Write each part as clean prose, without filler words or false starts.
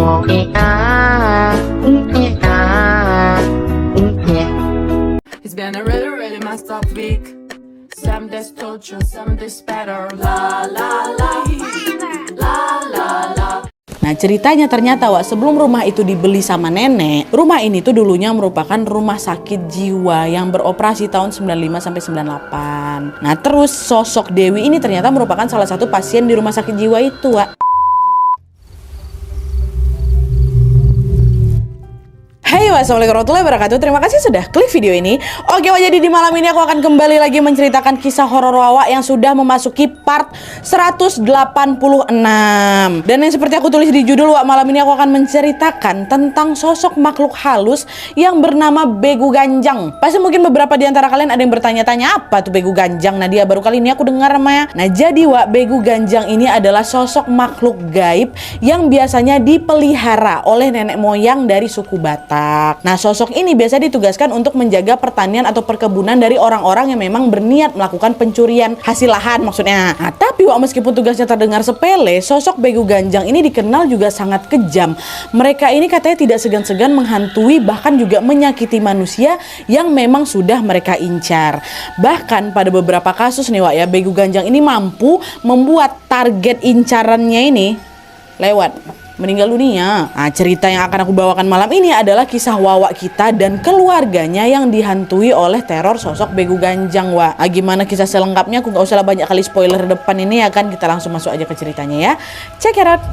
It's been a really, really messed up week. Some days told you, some days better. La la la, la la la. Nah ceritanya ternyata Wak, sebelum rumah itu dibeli sama nenek, rumah ini tuh dulunya merupakan rumah sakit jiwa yang beroperasi tahun 95 sampai 98. Nah terus sosok Dewi ini ternyata merupakan salah satu pasien di rumah sakit jiwa itu Wak. Hai wassalamualaikum warahmatullahi wabarakatuh. Terima kasih sudah klik video ini. Oke Wak, jadi di malam ini aku akan kembali lagi menceritakan kisah horor Wak yang sudah memasuki part 186. Dan yang seperti aku tulis di judul Wak, malam ini aku akan menceritakan tentang sosok makhluk halus yang bernama Begu Ganjang. Pasti mungkin beberapa di antara kalian ada yang bertanya-tanya apa tuh Begu Ganjang. Nah dia baru kali ini aku dengar namanya. Nah jadi Wak, Begu Ganjang ini adalah sosok makhluk gaib yang biasanya dipelihara oleh nenek moyang dari suku Batak. Nah sosok ini biasa ditugaskan untuk menjaga pertanian atau perkebunan dari orang-orang yang memang berniat melakukan pencurian hasil lahan maksudnya. Nah tapi Wak, meskipun tugasnya terdengar sepele, sosok Begu Ganjang ini dikenal juga sangat kejam. Mereka ini katanya tidak segan-segan menghantui bahkan juga menyakiti manusia yang memang sudah mereka incar. Bahkan pada beberapa kasus nih Wak ya, Begu Ganjang ini mampu membuat target incarannya ini lewat meninggal dunia. Nah, cerita yang akan aku bawakan malam ini adalah kisah Wawak kita dan keluarganya yang dihantui oleh teror sosok Begu Ganjang Wak. Nah, gimana kisah selengkapnya? Aku gak usah banyak kali spoiler depan ini ya kan. Kita langsung masuk aja ke ceritanya ya. Check it out.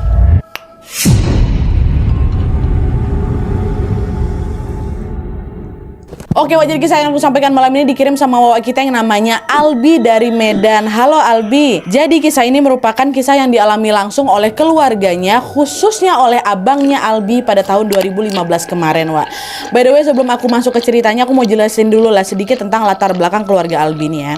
Oke Wak, jadi kisah yang aku sampaikan malam ini dikirim sama Wawak kita yang namanya Albi dari Medan. Halo Albi. Jadi kisah ini merupakan kisah yang dialami langsung oleh keluarganya, khususnya oleh abangnya Albi pada tahun 2015 kemarin Wak. By the way, sebelum aku masuk ke ceritanya, aku mau jelasin dulu lah sedikit tentang latar belakang keluarga Albi ini ya.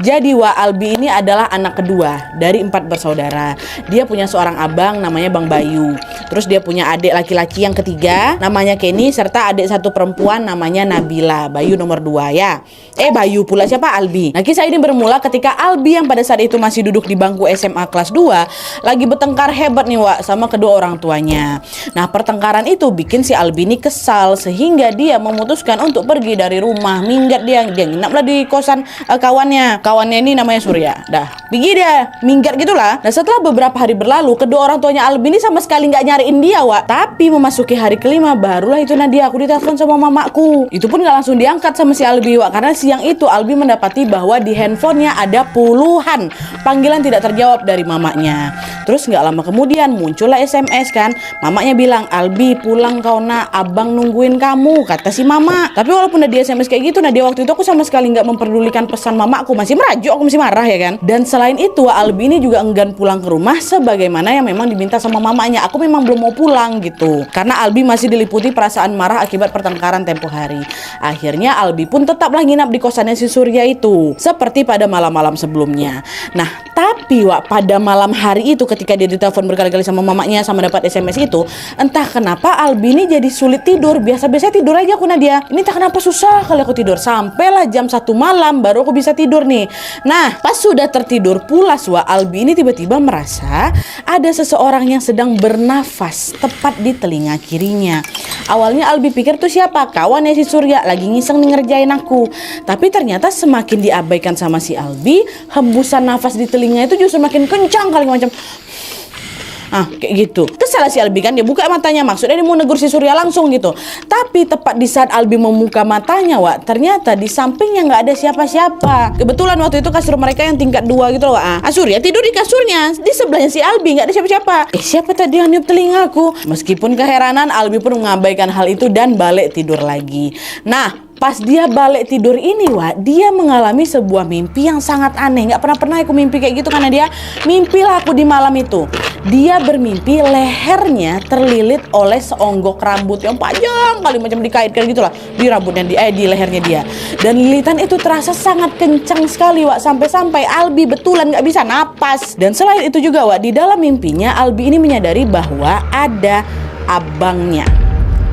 Jadi Wak, Albi ini adalah anak kedua dari 4 bersaudara. Dia punya seorang abang namanya Bang Bayu. Terus dia punya adik laki-laki yang ketiga namanya Kenny, serta adik satu perempuan namanya Nabila. Bayu nomor 2 ya. Bayu pula siapa? Albi. Nah kisah ini bermula ketika Albi yang pada saat itu masih duduk di bangku SMA kelas 2 lagi bertengkar hebat nih Wak sama kedua orang tuanya. Nah pertengkaran itu bikin si Albi ini kesal sehingga dia memutuskan untuk pergi dari rumah, minggat dia nginaplah di kosan kawannya ini namanya Surya. Dah pergi dia minggat gitulah. Nah setelah beberapa hari berlalu, kedua orang tuanya Albi ini sama sekali nggak nyariin dia Wak. Tapi memasuki hari kelima barulah itu Nadia aku ditelepon sama mamaku. Itu pun nggak langsung diangkat sama si Albi Wak, karena siang itu Albi mendapati bahwa di handphonenya ada puluhan panggilan tidak terjawab dari mamanya. Terus nggak lama kemudian muncullah SMS kan, mamanya bilang, Albi pulang kau nak, abang nungguin kamu, kata si mama. Tapi walaupun udah di SMS kayak gitu, Nadia waktu itu aku sama sekali nggak memperdulikan pesan mamaku, masih merajuk, aku masih marah ya kan. Dan selain itu Albi ini juga enggan pulang ke rumah sebagaimana yang memang diminta sama mamanya. Aku memang belum mau pulang gitu, karena Albi masih diliputi perasaan marah akibat pertengkaran tempo hari. Akhirnya Albi pun tetaplah nginap di kosannya si Surya itu, seperti pada malam-malam sebelumnya. Nah tapi Wak, pada malam hari itu ketika dia ditelepon berkali-kali sama mamanya sama dapat SMS itu, entah kenapa Albi ini jadi sulit tidur. Biasa-biasa tidur aja aku Nadia, ini tak kenapa susah kali aku tidur. Sampailah jam 1 malam baru aku bisa tidur nih. Nah pas sudah tertidur pulas Wak, Albi ini tiba-tiba merasa ada seseorang yang sedang bernafas tepat di telinga kirinya. Awalnya Albi pikir tuh siapa? Kawannya si Surya lagi ngiseng nih ngerjain aku. Tapi ternyata semakin diabaikan sama si Albi, hembusan nafas di telinga itu justru makin kencang kali macam kayak gitu. Kesal si Albi kan, dia buka matanya, maksudnya dia mau negur si Surya langsung gitu. Tapi tepat di saat Albi membuka matanya Wak, ternyata di sampingnya nggak ada siapa-siapa. Kebetulan waktu itu kasur mereka yang tingkat 2 gitu loh Wak. Surya tidur di kasurnya, di sebelahnya si Albi nggak ada siapa-siapa. Siapa tadi yang niup telingaku? Meskipun keheranan, Albi pun mengabaikan hal itu dan balik tidur lagi. Nah pas dia balik tidur ini Wak, dia mengalami sebuah mimpi yang sangat aneh. Nggak pernah aku mimpi kayak gitu karena dia mimpilah aku di malam itu. Dia bermimpi lehernya terlilit oleh seonggok rambut yang panjang kali macam dikaitkan gitulah di rambutnya di lehernya dia. Dan lilitan itu terasa sangat kencang sekali Wak, sampai-sampai Albi betulan nggak bisa napas. Dan selain itu juga Wak, di dalam mimpinya Albi ini menyadari bahwa ada abangnya,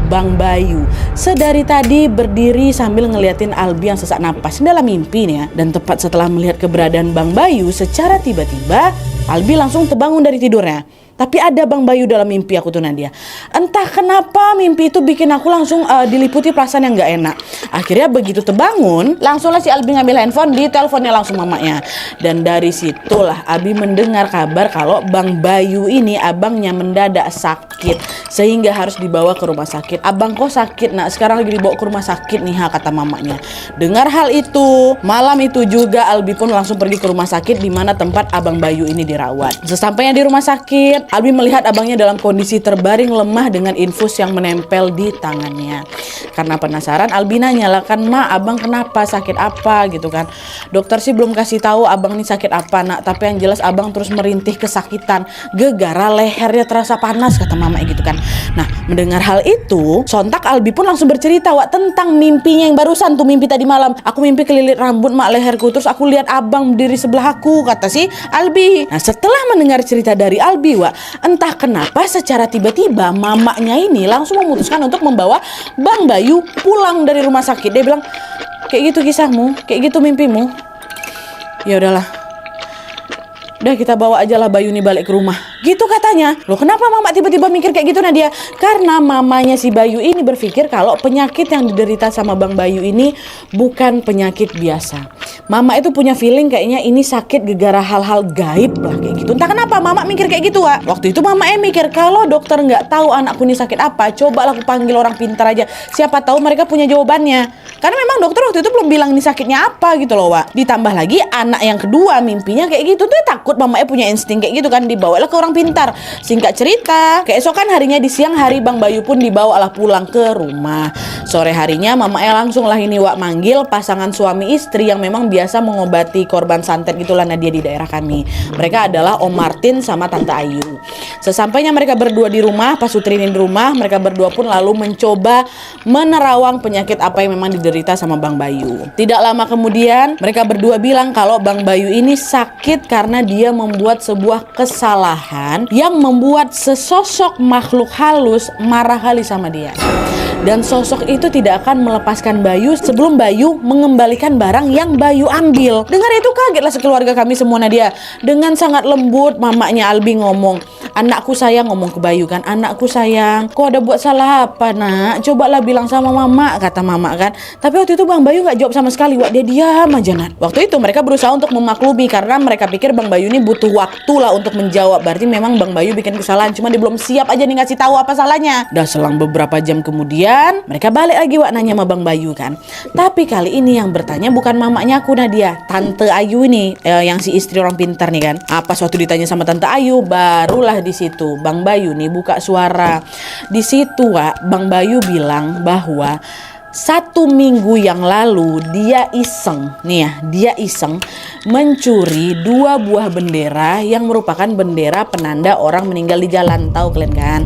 Bang Bayu, sedari tadi berdiri sambil ngeliatin Albi yang sesak napas dalam mimpi nih ya. Dan tepat setelah melihat keberadaan Bang Bayu, secara tiba-tiba Albi langsung terbangun dari tidurnya. Tapi ada Bang Bayu dalam mimpi aku tuh Nadia. Entah kenapa mimpi itu bikin aku langsung diliputi perasaan yang gak enak. Akhirnya begitu terbangun, langsunglah si Albi ngambil handphone, di teleponnya langsung mamanya. Dan dari situlah Abi mendengar kabar kalau Bang Bayu ini abangnya mendadak sakit, sehingga harus dibawa ke rumah sakit. Abang kok sakit nak, sekarang lagi dibawa ke rumah sakit nih kata mamanya. Dengar hal itu, malam itu juga Albi pun langsung pergi ke rumah sakit di mana tempat Abang Bayu ini dirawat. Sesampainya di rumah sakit, Albi melihat abangnya dalam kondisi terbaring lemah dengan infus yang menempel di tangannya. Karena penasaran, Albi nanya lah kan, "Ma, abang kenapa? Sakit apa?" gitu kan. Dokter sih belum kasih tahu abang ini sakit apa nak, tapi yang jelas abang terus merintih kesakitan, gegara lehernya terasa panas kata mama gitu kan. Nah, mendengar hal itu, sontak Albi pun langsung bercerita tentang mimpinya yang barusan tuh, mimpi tadi malam. "Aku mimpi kelilit rambut mak leherku, terus aku lihat abang berdiri sebelah aku," kata si Albi. Nah, setelah mendengar cerita dari Albi, entah kenapa secara tiba-tiba mamanya ini langsung memutuskan untuk membawa Bang Bayu pulang dari rumah sakit. Dia bilang, "Kayak gitu kisahmu, kayak gitu mimpimu. Ya udahlah. Udah kita bawa aja lah Bayu ini balik ke rumah." Gitu katanya. Loh, kenapa mama tiba-tiba mikir kayak gitu Nadia? Karena mamanya si Bayu ini berpikir kalau penyakit yang diderita sama Bang Bayu ini bukan penyakit biasa. Mama itu punya feeling kayaknya ini sakit gegara hal-hal gaib lah kayak gitu. Entah kenapa mama mikir kayak gitu Waktu itu mama mikir kalau dokter nggak tahu anakku ini sakit apa, cobalah aku panggil orang pintar aja. Siapa tahu mereka punya jawabannya. Karena memang dokter waktu itu belum bilang ini sakitnya apa gitu loh Ditambah lagi anak yang kedua mimpinya kayak gitu tuh, takut mamanya punya insting kayak gitu kan, dibawalah ke orang pintar. Singkat cerita, keesokan harinya di siang hari Bang Bayu pun dibawalah pulang ke rumah. Sore harinya mamanya langsung lah ini manggil pasangan suami istri yang memang biasa mengobati korban santet gitulah Nadia di daerah kami. Mereka adalah Om Martin sama Tante Ayu. Sesampainya mereka berdua di rumah, pas Sutri ini di rumah, mereka berdua pun lalu mencoba menerawang penyakit apa yang memang diderita sama Bang Bayu. Tidak lama kemudian mereka berdua bilang kalau Bang Bayu ini sakit karena dia membuat sebuah kesalahan yang membuat sesosok makhluk halus marah kali sama dia. Dan sosok itu tidak akan melepaskan Bayu sebelum Bayu mengembalikan barang yang Bayu ambil. Dengar itu kagetlah sekeluarga kami semua Nadia. Dengan sangat lembut mamanya Albi ngomong, "Anakku sayang," ngomong ke Bayu kan, "Anakku sayang, kau ada buat salah apa nak? Cobalah bilang sama mama," kata mama kan. Tapi waktu itu Bang Bayu gak jawab sama sekali Dia diam aja Nat. Waktu itu mereka berusaha untuk memaklumi karena mereka pikir Bang Bayu ini butuh waktu lah untuk menjawab. Berarti memang Bang Bayu bikin kesalahan, cuma dia belum siap aja nih ngasih tahu apa salahnya. Udah selang beberapa jam kemudian mereka balik lagi nanya sama Bang Bayu kan. Tapi kali ini yang bertanya bukan mamanya aku Nadia, Tante Ayu ini yang si istri orang pintar nih kan. Apa suatu ditanya sama Tante Ayu, barulah di situ Bang Bayu nih buka suara. Di situ Bang Bayu bilang bahwa 1 minggu yang lalu dia iseng mencuri 2 buah bendera yang merupakan bendera penanda orang meninggal di jalan, tahu kalian kan?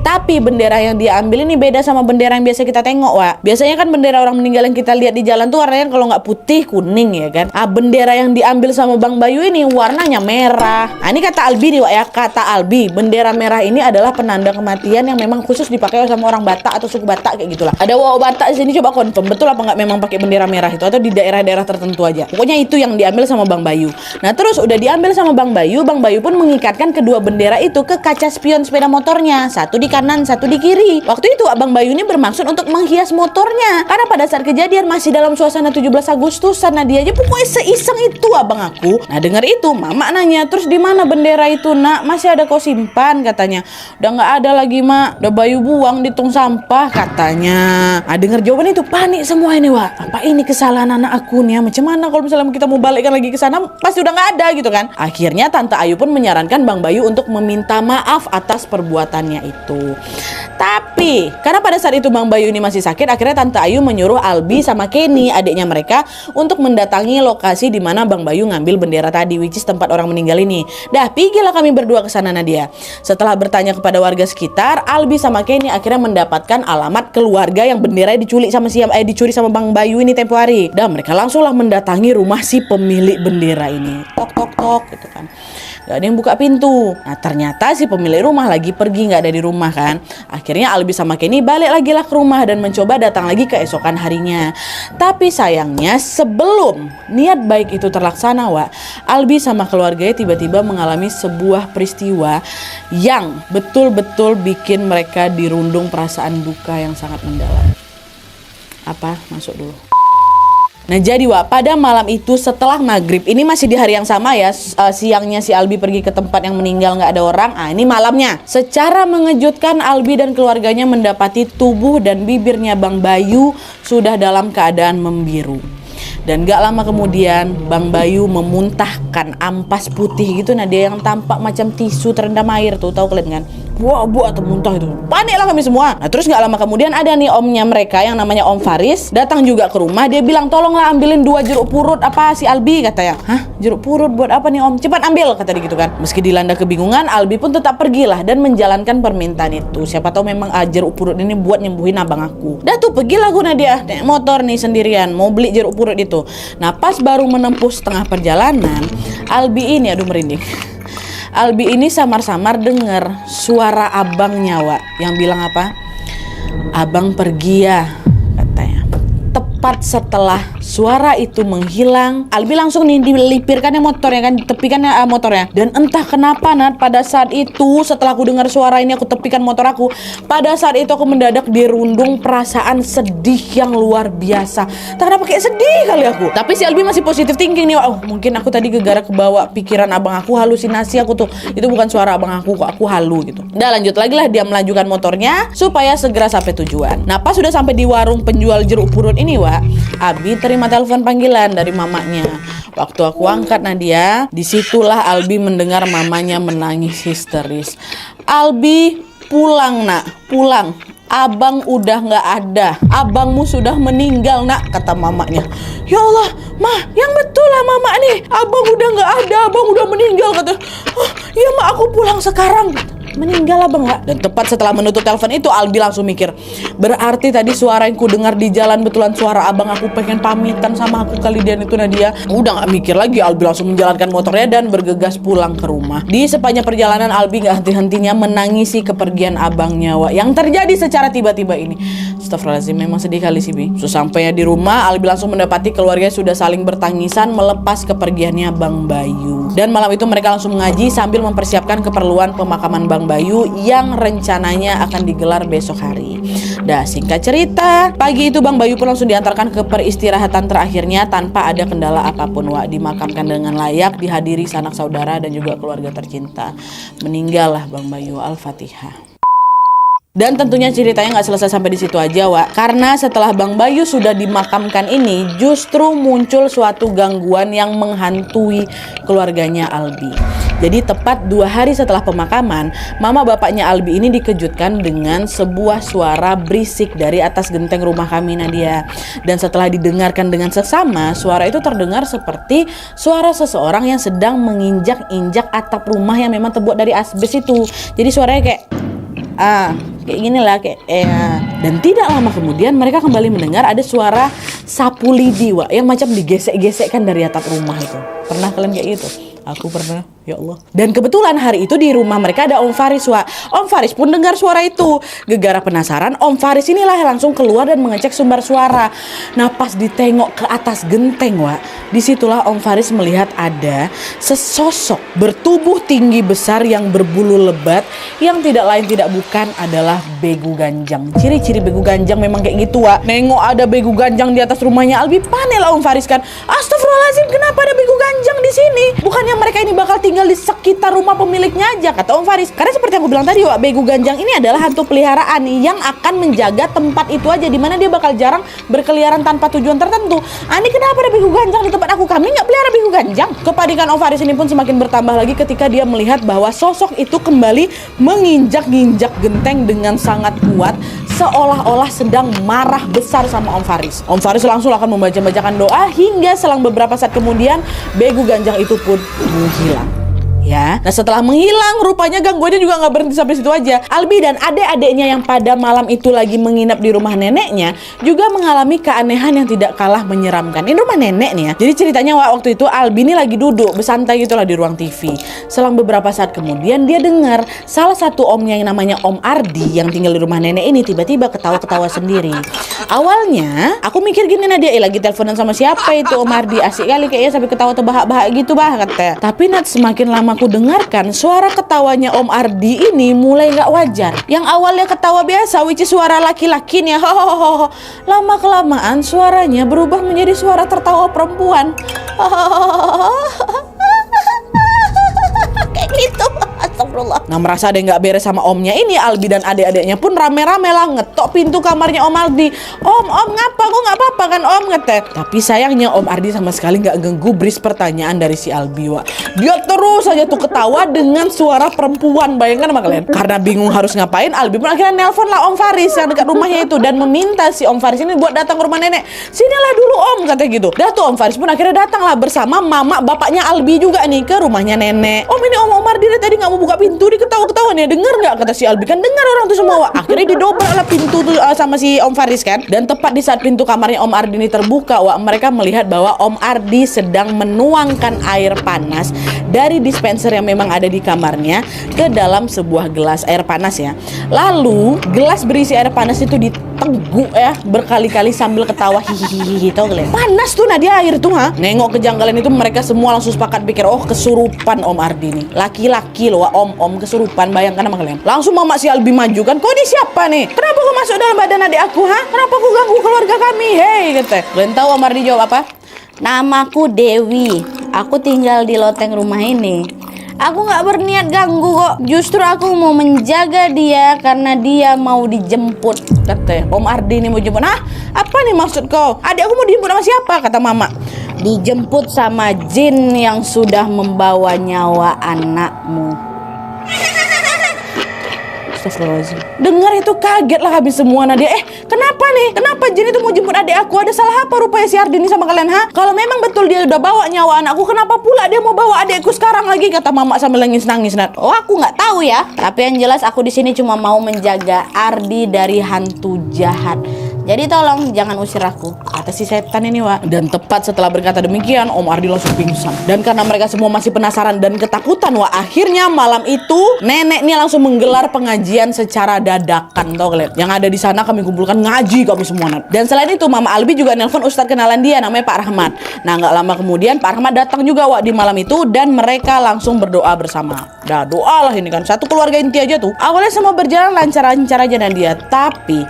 Tapi bendera yang dia ambil ini beda sama bendera yang biasa kita tengok Biasanya kan bendera orang meninggal yang kita lihat di jalan tuh warnanya kalau nggak putih kuning ya kan. Bendera yang diambil sama Bang Bayu ini warnanya merah. Ini kata Albi nih kata Albi, bendera merah ini adalah penanda kematian yang memang khusus dipakai sama orang Batak atau suku Batak kayak gitulah. Ada Batak di sini, coba confirm betul apa nggak memang pakai bendera merah itu atau di daerah-daerah tertentu aja. Pokoknya itu yang diambil sama Bang Bayu. Nah terus udah diambil sama Bang Bayu pun mengikatkan kedua bendera itu ke kaca spion sepeda motornya, satu di kanan satu di kiri. Waktu itu Bang Bayu ini bermaksud untuk menghias motornya karena pada saat kejadian masih dalam suasana 17 Agustusan. Nah dia aja pokoknya seiseng itu abang aku. Nah dengar itu mama nanya, "Terus di mana bendera itu nak? Masih ada kau simpan?" katanya. "Udah nggak ada lagi mak, udah Bayu buang di tong sampah," katanya. Dengar jawaban itu panik semua ini apa ini kesalahan anak aku nih macam mana kalau misalnya kita mau balikkan lagi ke sana pasti udah nggak ada gitu kan. Akhirnya Tante Ayu pun menyarankan Bang Bayu untuk meminta maaf atas perbuatannya itu. Tapi karena pada saat itu Bang Bayu ini masih sakit, akhirnya Tante Ayu menyuruh Albi sama Kenny adiknya mereka untuk mendatangi lokasi di mana Bang Bayu ngambil bendera tadi, which is tempat orang meninggal ini. Dah pergilah kami berdua ke sana Nadia. Setelah bertanya kepada warga sekitar, Albi sama Kenny akhirnya mendapatkan alamat keluarga yang benderanya dicuri sama Bang Bayu ini tempo hari. Dan mereka langsunglah mendatangi rumah si pemilik bendera ini. Tok tok tok gitu kan. Gak ada yang buka pintu. Nah ternyata si pemilik rumah lagi pergi, gak ada di rumah kan. Akhirnya Albi sama Kenny balik lagi lah ke rumah dan mencoba datang lagi keesokan harinya. Tapi sayangnya sebelum niat baik itu terlaksana, Wak, Albi sama keluarganya tiba-tiba mengalami sebuah peristiwa yang betul-betul bikin mereka dirundung perasaan duka yang sangat mendalam. Apa? Masuk dulu. Nah jadi Wak, pada malam itu setelah maghrib, ini masih di hari yang sama ya, siangnya si Albi pergi ke tempat yang meninggal gak ada orang. Ini malamnya, secara mengejutkan Albi dan keluarganya mendapati tubuh dan bibirnya Bang Bayu sudah dalam keadaan membiru. Dan gak lama kemudian Bang Bayu memuntahkan ampas putih gitu. Nah dia yang tampak macam tisu terendam air tuh, tahu kalian kan? Buah atau muntah itu. Panik lah kami semua. Nah terus gak lama kemudian ada nih omnya mereka yang namanya Om Faris datang juga ke rumah. Dia bilang tolonglah ambilin 2 jeruk purut apa si Albi, katanya. Hah, jeruk purut buat apa nih Om? Cepat ambil, kata dia gitu kan. Meski dilanda kebingungan, Albi pun tetap pergilah dan menjalankan permintaan itu. Siapa tahu memang jeruk purut ini buat nyembuhin abang aku. Dah tuh pergilah guna dia naik motor nih sendirian mau beli jeruk purut itu. Nah pas baru menempuh setengah perjalanan, Albi ini, aduh merinding, Albi ini samar-samar dengar suara abangnya, Wak, yang bilang apa? Abang pergi ya, katanya. Tepat setelah suara itu menghilang, Albi langsung nih dilipirkannya motornya kan, ditepikannya motornya. Dan entah kenapa Nat, pada saat itu setelah aku dengar suara ini, aku tepikan motor aku. Pada saat itu aku mendadak dirundung perasaan sedih yang luar biasa. Tak kenapa kayak sedih kali aku. Tapi si Albi masih positif thinking nih. Oh mungkin aku tadi gegara kebawa pikiran abang aku, halusinasi aku tuh. Itu bukan suara abang aku kok, aku halu gitu. Udah lanjut lagi lah, dia melanjutkan motornya supaya segera sampai tujuan. Nah pas sudah sampai di warung penjual jeruk purut ini, Wak, Albi terima telepon panggilan dari mamanya. Waktu aku angkat Nadia, disitulah Albi mendengar mamanya menangis histeris. Albi, pulang nak, pulang. Abang udah nggak ada, abangmu sudah meninggal nak, kata mamanya. Ya Allah, mah, yang betul lah mama nih, abang udah nggak ada, abang udah meninggal, kata. Oh, iya mak, aku pulang sekarang. Meninggal abang nggak? Dan tepat setelah menutup telepon itu, Albi langsung mikir, berarti tadi suara yang ku dengar di jalan betulan suara abang aku pengen pamitan sama aku kali dia itu Nadia. Udah nggak mikir lagi, Albi langsung menjalankan motornya dan bergegas pulang ke rumah. Di sepanjang perjalanan Albi nggak henti-hentinya menangisi kepergian abangnya, Wak, yang terjadi secara tiba-tiba ini. Astagfirullahaladzim, memang sedih kali sih Bi. Sesampainya di rumah, Albi langsung mendapati keluarga sudah saling bertangisan melepas kepergiannya Bang Bayu. Dan malam itu mereka langsung mengaji sambil mempersiapkan keperluan pemakaman Bang Bayu yang rencananya akan digelar besok hari. Dah singkat cerita, pagi itu Bang Bayu pun langsung diantarkan ke peristirahatan terakhirnya tanpa ada kendala apapun, Wak. Dimakamkan dengan layak, dihadiri sanak saudara dan juga keluarga tercinta. Meninggallah Bang Bayu. Al-Fatihah. Dan tentunya ceritanya nggak selesai sampai di situ aja, Wak. Karena setelah Bang Bayu sudah dimakamkan ini, justru muncul suatu gangguan yang menghantui keluarganya Albi. Jadi tepat 2 hari setelah pemakaman, mama bapaknya Albi ini dikejutkan dengan sebuah suara berisik dari atas genteng rumah kami, Nadia. Dan setelah didengarkan dengan seksama, suara itu terdengar seperti suara seseorang yang sedang menginjak-injak atap rumah yang memang terbuat dari asbes itu. Jadi suaranya kayak kayak gini lah, kayak Dan tidak lama kemudian mereka kembali mendengar ada suara sapu lidi, Wak, yang macam digesek-gesekkan dari atap rumah itu. Pernah kalian kayak gitu? Aku pernah, ya Allah. Dan kebetulan hari itu di rumah mereka ada Om Faris, Wak. Om Faris pun dengar suara itu. Gegara penasaran, Om Faris inilah yang langsung keluar dan mengecek sumber suara. Nah pas ditengok ke atas genteng, Wak, disitulah Om Faris melihat ada sesosok bertubuh tinggi besar yang berbulu lebat, yang tidak lain tidak bukan adalah Begu Ganjang. Ciri-ciri Begu Ganjang memang kayak gitu, Wak. Nengok ada Begu Ganjang di atas rumahnya Albi, panik lah Om Faris kan. Astagfirullahaladzim, kenapa ada Begu Ganjang di sini? Bukannya mereka ini bakal tinggal di sekitar rumah pemiliknya aja, kata Om Faris. Karena seperti yang aku bilang tadi, Wak, Begu Ganjang ini adalah hantu peliharaan yang akan menjaga tempat itu aja, dimana dia bakal jarang berkeliaran tanpa tujuan tertentu. Ini kenapa ada Begu Ganjang di tempat aku? Kami nggak pelihara Begu Ganjang. Kepanikan Om Faris ini pun semakin bertambah lagi ketika dia melihat bahwa sosok itu kembali menginjak-injak genteng dengan sangat kuat, seolah-olah sedang marah besar sama Om Faris. Om Faris langsung akan membacakan doa hingga selang beberapa saat kemudian Begu Ganjang itu pun menghilang. ya. Nah setelah menghilang, rupanya gangguannya juga nggak berhenti sampai situ aja. Albi dan adik-adiknya yang pada malam itu lagi menginap di rumah neneknya juga mengalami keanehan yang tidak kalah menyeramkan. Ini rumah nenek nih ya. Jadi ceritanya waktu itu Albi ini lagi duduk bersantai gitulah di ruang TV. Selang beberapa saat kemudian dia dengar salah satu omnya yang namanya Om Ardi yang tinggal di rumah nenek ini tiba-tiba ketawa-ketawa sendiri. Awalnya aku mikir gini, Nadia, lagi teleponan sama siapa itu Om Ardi, asik kali kayaknya sampai ketawa terbahak-bahak gitu kata. Tapi semakin lama aku dengarkan suara ketawanya Om Ardi ini mulai gak wajar. Yang awalnya ketawa biasa, which is suara laki-laki nih, hohoho. Lama kelamaan suaranya berubah menjadi suara tertawa perempuan. Kayak gitu. Astagfirullah. Nah merasa ada yang gak beres sama omnya ini, Albi dan adik-adiknya pun rame-rame lah ngetok pintu kamarnya Om Ardi. Om ngapa? Kok gak apa-apa kan Om, ngete. Tapi sayangnya Om Ardi sama sekali gak menggubris pertanyaan dari si Albi, Wak. Dia terus aja tuh ketawa dengan suara perempuan. Bayangkan sama kalian. Karena bingung harus ngapain, Albi pun akhirnya nelpon lah Om Faris yang dekat rumahnya itu dan meminta si Om Faris ini buat datang ke rumah nenek. Sinilah dulu Om, katanya gitu. Dah tuh Om Faris pun akhirnya datang lah bersama mama bapaknya Albi juga nih ke rumahnya nenek. Om, ini Om Ardi tadi gak mau buka pintu, dia ketawa-ketawa nih. Dengar nggak kata si Albi? Kan dengar orang tuh semua, Wak. Akhirnya didobrak lah pintu tuh sama si Om Faris kan. Dan tepat di saat pintu kamarnya Om Ardi ini terbuka, Wak, mereka melihat bahwa Om Ardi sedang menuangkan air panas dari dispenser yang memang ada di kamarnya ke dalam sebuah gelas air panas ya. Lalu gelas berisi air panas itu diteguk ya berkali-kali sambil ketawa hihihi tau kalian. Panas tuh Nadia air tuh Nengok kejanggalan itu mereka semua langsung sepakat pikir, oh kesurupan Om Ardi nih. Laki-laki loh, om kesurupan, bayangkan sama kalian. Langsung mama si Albi maju kan, kau ini siapa nih? Kenapa kau masuk dalam badan adik aku, Kenapa kau ganggu keluarga kami? Hei, kata. Kalian tahu Om Ardi jawab apa? Namaku Dewi, aku tinggal di loteng rumah ini. Aku gak berniat ganggu kok. Justru aku mau menjaga dia karena dia mau dijemput, kata. Om Ardi ini mau jemput. Apa nih maksud kau? Adik aku mau dijemput sama siapa? Kata mama. Dijemput sama jin yang sudah membawa nyawa anakmu. Dengar itu kaget lah habis semua Nadia. Kenapa nih? Kenapa jin itu mau jemput adik aku? Ada salah apa rupanya si Ardi ini sama kalian, Kalau memang betul dia udah bawa nyawa anakku, kenapa pula dia mau bawa adikku sekarang lagi? Kata mama sambil nangis-nangis, Nat. Oh, aku nggak tahu ya. Tapi yang jelas aku di sini cuma mau menjaga Ardi dari hantu jahat. Jadi tolong jangan usir aku, kata si setan ini, Wak. Dan tepat setelah berkata demikian, Om Ardi langsung pingsan. Dan karena mereka semua masih penasaran dan ketakutan, Wak, akhirnya malam itu nenek ini langsung menggelar pengajian secara dadakan, tau kalian. Yang ada di sana kami kumpulkan ngaji kami semua, Nat. Dan selain itu Mama Albi juga nelpon ustadz kenalan dia namanya Pak Rahmat. Nah nggak lama kemudian Pak Rahmat datang juga, Wak, di malam itu dan mereka langsung berdoa bersama. Dah doa lah ini kan, satu keluarga inti aja tuh. Awalnya semua berjalan lancar-lancar aja Nadia, tapi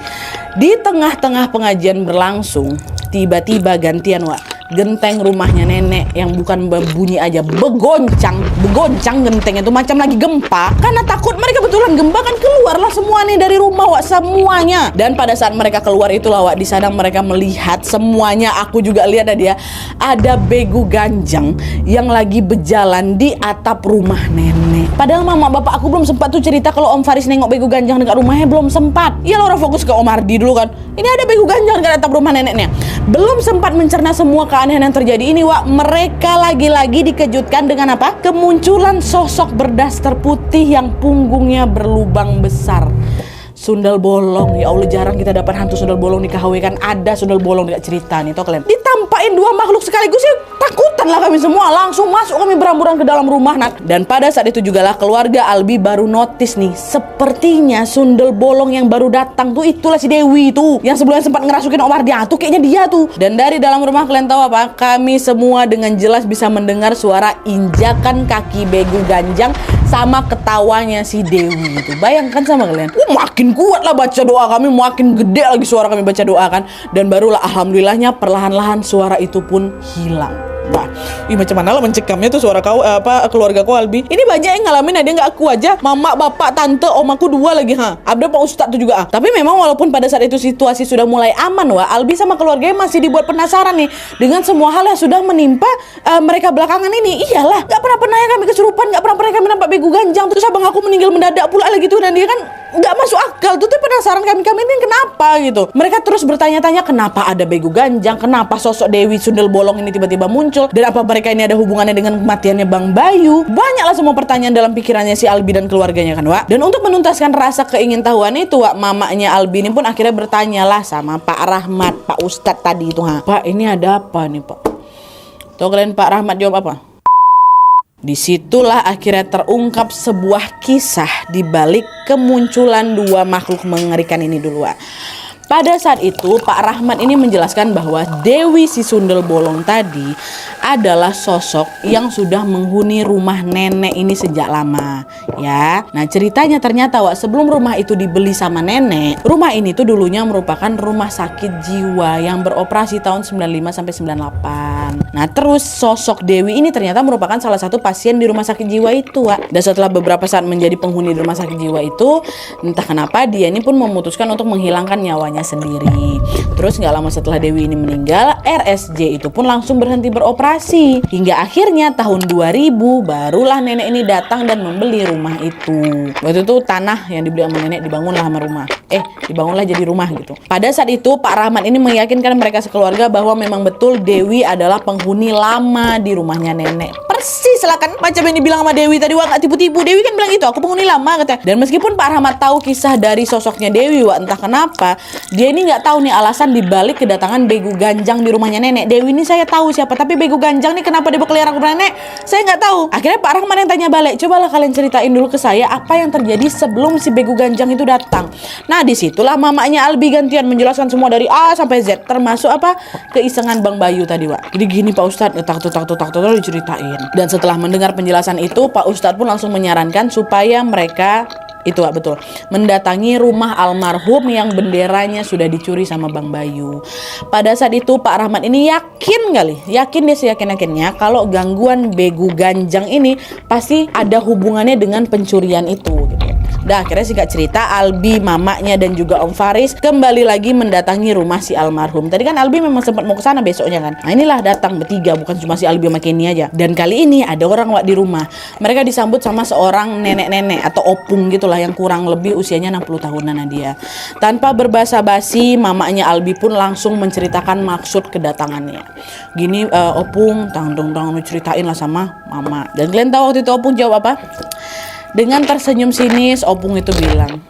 di tengah-tengah pengajian berlangsung, tiba-tiba gantian, Wak. Genteng rumahnya nenek yang bukan berbunyi aja begoncang gentengnya itu macam lagi gempa. Karena takut mereka betulan gempa kan, keluarlah semua nih dari rumah, Wak, semuanya. Dan pada saat mereka keluar itulah, Wak, di sana mereka melihat semuanya, aku juga lihat ada begu ganjang yang lagi berjalan di atap rumah nenek. Padahal mama bapak aku belum sempat tuh cerita kalau Om Faris nengok begu ganjang dekat rumahnya, belum sempat. Ya orang fokus ke Om Ardi dulu kan. Ini ada begu ganjang dekat atap rumah neneknya. Belum sempat mencerna semua keanehan yang terjadi ini, Wak, mereka lagi-lagi dikejutkan dengan apa? Kemunculan sosok berdaster putih yang punggungnya berlubang besar. Sundal bolong, ya Allah, jarang kita dapat hantu sundal bolong di KHW kan. Ada sundal bolong dekat cerita nih, tau kalian. Ditampain dua makhluk sekaligus ya, takutan lah kami semua. Langsung masuk kami beramburan ke dalam rumah, Nat. Dan pada saat itu juga lah keluarga Albi baru notice nih, sepertinya sundal bolong yang baru datang tuh itulah si Dewi tuh, yang sebelumnya sempat ngerasukin Om Ardi tuh, kayaknya dia tuh. Dan dari dalam rumah kalian tahu apa? Kami semua dengan jelas bisa mendengar suara injakan kaki begu ganjang sama ketawanya si Dewi itu. Bayangkan sama kalian. Makin kuat lah baca doa kami, makin gede lagi suara kami baca doa kan. Dan barulah alhamdulillahnya perlahan-lahan suara itu pun hilang. Wah, macam mana lah mencekamnya tuh suara kau keluarga kau Albi. Ini banyak yang ngalamin, ada nggak aku aja, mama, bapak, tante, om aku dua lagi ada Pak Ustadz tuh juga. Tapi memang walaupun pada saat itu situasi sudah mulai aman, Wah, Albi sama keluarganya masih dibuat penasaran nih dengan semua hal yang sudah menimpa mereka belakangan ini. Iyalah, nggak pernah ya kami kesurupan, nggak pernah kami nampak begu ganjang, terus abang aku meninggal mendadak pula lagi tuh, dan dia kan nggak masuk akal tuh penasaran kami ini kenapa gitu. Mereka terus bertanya-tanya kenapa ada Begu Ganjang, kenapa sosok Dewi Sundel Bolong ini tiba-tiba muncul, dan apa mereka ini ada hubungannya dengan kematiannya Bang Bayu. Banyaklah semua pertanyaan dalam pikirannya si Albi dan keluarganya kan Wak. Dan untuk menuntaskan rasa keingintahuan itu Wak, mamanya Albi ini pun akhirnya bertanyalah sama Pak Rahmat, Pak Ustadz tadi itu. Pak, ini ada apa nih Pak? Tuh kalian Pak Rahmat jawab apa? Disitulah akhirnya terungkap sebuah kisah di balik kemunculan dua makhluk mengerikan ini dulu. Pada saat itu Pak Rahmat ini menjelaskan bahwa Dewi si Sundel Bolong tadi adalah sosok yang sudah menghuni rumah nenek ini sejak lama ya. Nah ceritanya ternyata Wak, sebelum rumah itu dibeli sama nenek, rumah ini tuh dulunya merupakan rumah sakit jiwa yang beroperasi tahun 95 sampai 98. Nah terus sosok Dewi ini ternyata merupakan salah satu pasien di rumah sakit jiwa itu Wak. Dan setelah beberapa saat menjadi penghuni di rumah sakit jiwa itu, entah kenapa dia ini pun memutuskan untuk menghilangkan nyawanya sendiri. Terus nggak lama setelah Dewi ini meninggal, RSJ itu pun langsung berhenti beroperasi. Hingga akhirnya tahun 2000 barulah nenek ini datang dan membeli rumah itu. Waktu itu tanah yang dibeli sama nenek dibangunlah sama rumah. Dibangunlah jadi rumah gitu. Pada saat itu Pak Rahmat ini meyakinkan mereka sekeluarga bahwa memang betul Dewi adalah penghuni lama di rumahnya nenek. Persis lah kan macam yang dibilang sama Dewi tadi Wak, nggak tipu-tipu. Dewi kan bilang itu, aku penghuni lama katanya. Dan meskipun Pak Rahmat tahu kisah dari sosoknya Dewi Wak, entah kenapa dia ini nggak tahu nih alasan dibalik kedatangan Begu Ganjang di rumahnya nenek. Dewi ini saya tahu siapa, tapi Begu Ganjang nih kenapa dia berkeliaran ke rumah nenek, saya nggak tahu. Akhirnya Pak Rahmat yang tanya balik, cobalah kalian ceritain dulu ke saya apa yang terjadi sebelum si Begu Ganjang itu datang. Nah disitulah mamanya Albi gantian menjelaskan semua dari A sampai Z, termasuk apa keisengan Bang Bayu tadi Wak. Jadi gini Pak Ustadz, tak diceritain. Dan setelah mendengar penjelasan itu, Pak Ustadz pun langsung menyarankan supaya mereka itu Wak, betul, mendatangi rumah almarhum yang benderanya sudah dicuri sama Bang Bayu. Pada saat itu Pak Rahmat ini yakin dia seyakin-yakinnya kalau gangguan Begu Ganjang ini pasti ada hubungannya dengan pencurian itu gitu. Dan akhirnya singkat cerita Albi, mamanya dan juga Om Faris kembali lagi mendatangi rumah si almarhum. Tadi kan Albi memang sempat mau ke sana besoknya kan. Nah inilah datang bertiga, bukan cuma si Albi sama Kenny aja. Dan kali ini ada orang Wak di rumah. Mereka disambut sama seorang nenek-nenek atau opung gitulah yang kurang lebih usianya 60 tahunan dia. Tanpa berbasa-basi, mamanya Albi pun langsung menceritakan maksud kedatangannya. Gini opung, tang ceritain lah sama mama. Dan kalian tahu waktu itu opung jawab apa? Dengan tersenyum sinis, opung itu bilang,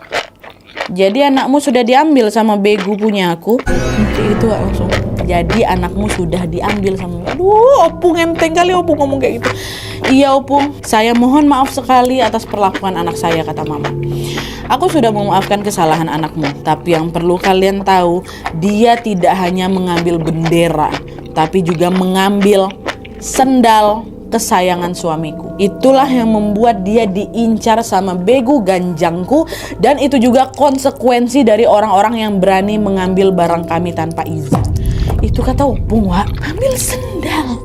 jadi anakmu sudah diambil sama Begu punya aku. Itu langsung, jadi anakmu sudah diambil sama. Aduh, opung enteng kali opung ngomong kayak gitu. Iya opung, saya mohon maaf sekali atas perlakuan anak saya, kata mama. Aku sudah memaafkan kesalahan anakmu, tapi yang perlu kalian tahu, dia tidak hanya mengambil bendera, tapi juga mengambil sendal kesayangan suamiku. Itulah yang membuat dia diincar sama Begu Ganjangku, dan itu juga konsekuensi dari orang-orang yang berani mengambil barang kami tanpa izin. Itu kata opung Wak, ngambil sendal.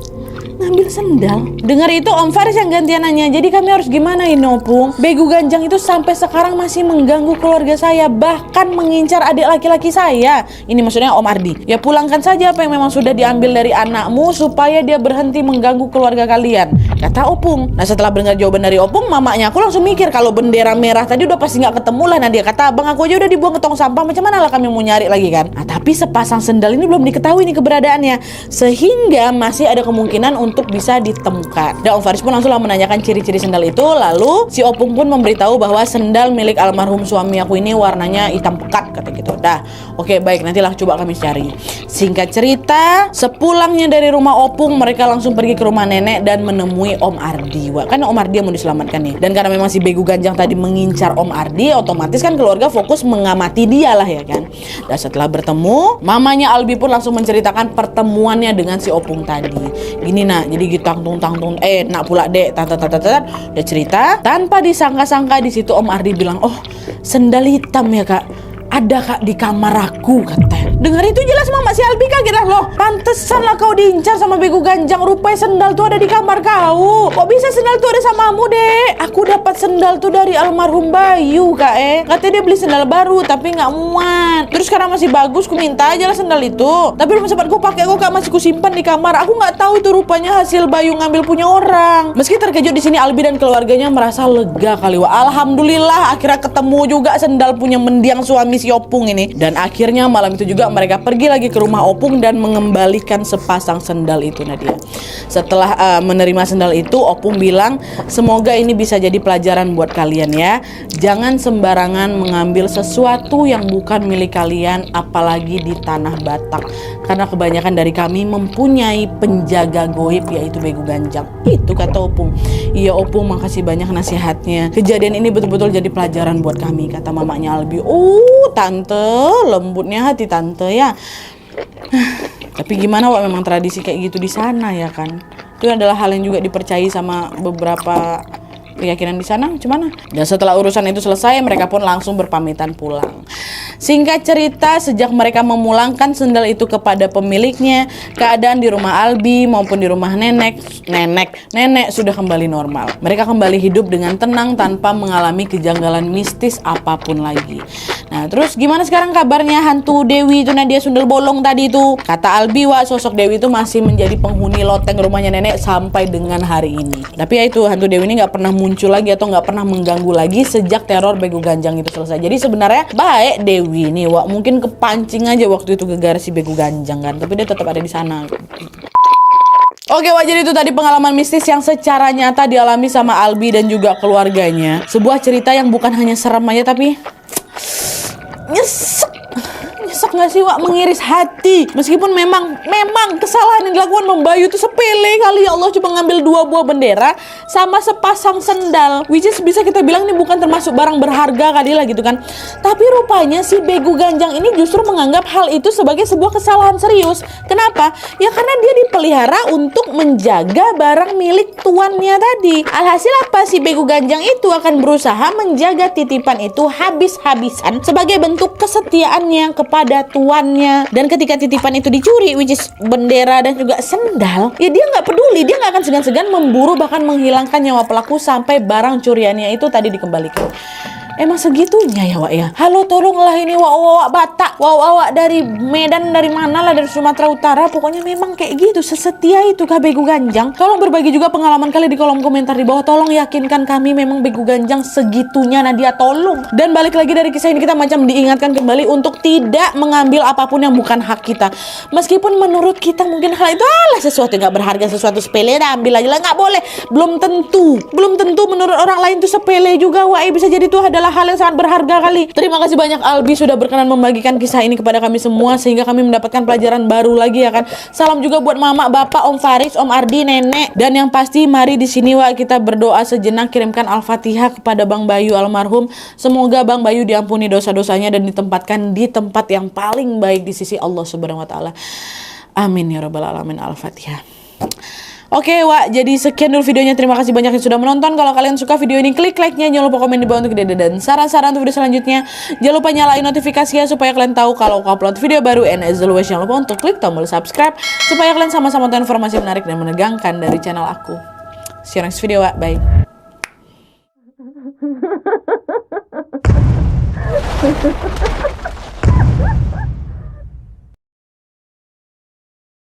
Dengar itu Om Faris yang gantian nanya, jadi kami harus gimana ini opung? Begu Ganjang itu sampai sekarang masih mengganggu keluarga saya, bahkan mengincar adik laki-laki saya. Ini maksudnya Om Ardi. Ya pulangkan saja apa yang memang sudah diambil dari anakmu supaya dia berhenti mengganggu keluarga kalian, kata opung. Nah setelah mendengar jawaban dari opung, mamanya aku langsung mikir kalau bendera merah tadi udah pasti nggak ketemu lah. Nah dia kata, abang aku aja udah dibuang ke tong sampah, macam mana lah kami mau nyari lagi kan? Nah tapi sepasang sendal ini belum diketahui nih keberadaannya, sehingga masih ada kemungkinan untuk bisa ditemukan. Dan Om Faris pun langsung menanyakan ciri-ciri sendal itu. Lalu si opung pun memberitahu bahwa sendal milik almarhum suami aku ini warnanya hitam pekat, kata gitu. Dah, oke baik, nantilah coba kami cari. Singkat cerita, sepulangnya dari rumah opung, mereka langsung pergi ke rumah nenek dan menemui Om Ardi. Wah, kan Om Ardi yang mau diselamatkan nih. Dan karena memang si Begu Ganjang tadi mengincar Om Ardi, otomatis kan keluarga fokus mengamati dia lah ya kan. Dan setelah bertemu, mamanya Albi pun langsung menceritakan pertemuannya dengan si opung tadi. Gini nak, jadi gitu tangtung nak pula dek udah cerita. Tanpa disangka-sangka di situ Om Ardi bilang, oh sendal hitam ya kak. ada kak di kamar aku, katanya. Dengar itu jelas mama si Albi kaget lah, loh pantesan lah kau diincar sama bego ganjang, rupanya sendal tuh ada di kamar kau. Kok bisa sendal tuh ada samamu, Dek? Aku dapat sendal tuh dari almarhum Bayu, kak. Katanya dia beli sendal baru tapi nggak muat. Terus karena masih bagus, ku minta aja lah sendal itu. Tapi belum sempat ku pakai, kok masih ku simpan di kamar. Aku nggak tahu itu rupanya hasil Bayu ngambil punya orang. Meski terkejut di sini, Albi dan keluarganya merasa lega kali, wah. Alhamdulillah akhirnya ketemu juga sendal punya mendiang suami si Opung ini. Dan akhirnya malam itu juga mereka pergi lagi ke rumah Opung dan mengembalikan sepasang sendal itu, Nadia. Setelah menerima sendal itu, Opung bilang, semoga ini bisa jadi pelajaran buat kalian ya. Jangan sembarangan mengambil sesuatu yang bukan milik kalian, apalagi di tanah Batak. Karena kebanyakan dari kami mempunyai penjaga goib, yaitu bego ganjang. Itu kata Opung. Iya Opung, makasih banyak nasihatnya. Kejadian ini betul-betul jadi pelajaran buat kami, kata mamanya Albi. Tante, lembutnya hati tante ya. Tapi gimana, Wak, memang tradisi kayak gitu di sana ya kan. Itu adalah hal yang juga dipercayai sama beberapa keyakinan di sana. Gimana? Dan setelah urusan itu selesai, mereka pun langsung berpamitan pulang. Singkat cerita, sejak mereka memulangkan sendal itu kepada pemiliknya, keadaan di rumah Albi maupun di rumah nenek sudah kembali normal. Mereka kembali hidup dengan tenang tanpa mengalami kejanggalan mistis apapun lagi. Nah, terus gimana sekarang kabarnya hantu Dewi itu, Nadia Sundel Bolong tadi itu? Kata Albi, Wak, sosok Dewi itu masih menjadi penghuni loteng rumahnya nenek sampai dengan hari ini. Tapi ya itu, hantu Dewi ini nggak pernah muncul lagi atau nggak pernah mengganggu lagi sejak teror bego ganjang itu selesai. Jadi sebenarnya baik Dewi ini, Wak, mungkin kepancing aja waktu itu gara-gara si bego ganjang kan, tapi dia tetap ada di sana. Oke, Wak, jadi itu tadi pengalaman mistis yang secara nyata dialami sama Albi dan juga keluarganya. Sebuah cerita yang bukan hanya serem aja tapi nyesek gak sih, Wak, mengiris hati. Meskipun memang kesalahan yang dilakukan Bang Bayu itu sepele kali, ya Allah, cuma ngambil 2 buah bendera sama sepasang sendal, which is bisa kita bilang ini bukan termasuk barang berharga kali lah gitu kan. Tapi rupanya si bego ganjang ini justru menganggap hal itu sebagai sebuah kesalahan serius. Kenapa? Ya karena dia dipelihara untuk menjaga barang milik tuannya tadi. Alhasil apa? Si bego ganjang itu akan berusaha menjaga titipan itu habis-habisan sebagai bentuk kesetiaannya kepada tuannya. Dan ketika titipan itu dicuri, which is bendera dan juga sendal, ya dia nggak peduli, dia nggak akan segan-segan memburu bahkan menghilangkan nyawa pelaku sampai barang curiannya itu tadi dikembalikan. Emang segitunya ya, Wak ya? Halo, tolonglah ini Wak Batak, Wak dari Medan, dari mana lah, dari Sumatera Utara, pokoknya memang kayak gitu, sesetia itu kah bego ganjang? Tolong berbagi juga pengalaman kalian di kolom komentar di bawah. Tolong yakinkan kami memang bego ganjang segitunya, Nadia, tolong. Dan balik lagi dari kisah ini, kita macam diingatkan kembali untuk tidak mengambil apapun yang bukan hak kita. Meskipun menurut kita mungkin hal itu sesuatu yang gak berharga, sesuatu sepele, dah ambil aja lah, nggak boleh. Belum tentu menurut orang lain tuh sepele juga, Wak. Bisa jadi itu adalah hal yang sangat berharga kali. Terima kasih banyak Albi sudah berkenan membagikan kisah ini kepada kami semua sehingga kami mendapatkan pelajaran baru lagi ya kan. Salam juga buat Mama, Bapak, Om Faris, Om Ardi, Nenek, dan yang pasti mari di sini, Wak, kita berdoa sejenak, kirimkan Al-Fatihah kepada Bang Bayu almarhum. Semoga Bang Bayu diampuni dosa-dosanya dan ditempatkan di tempat yang paling baik di sisi Allah Subhanahu wa taala. Amin ya rabbal alamin. Al-Fatihah. Oke, Wak, jadi sekian dulu videonya. Terima kasih banyak yang sudah menonton. Kalau kalian suka video ini, klik like-nya. Jangan lupa komen di bawah untuk ide dan saran-saran untuk video selanjutnya. Jangan lupa nyalain notifikasinya supaya kalian tahu kalau aku upload video baru. And as always, jangan lupa untuk klik tombol subscribe supaya kalian sama-sama tahu informasi menarik dan menegangkan dari channel aku. See you next video, Wak. Bye.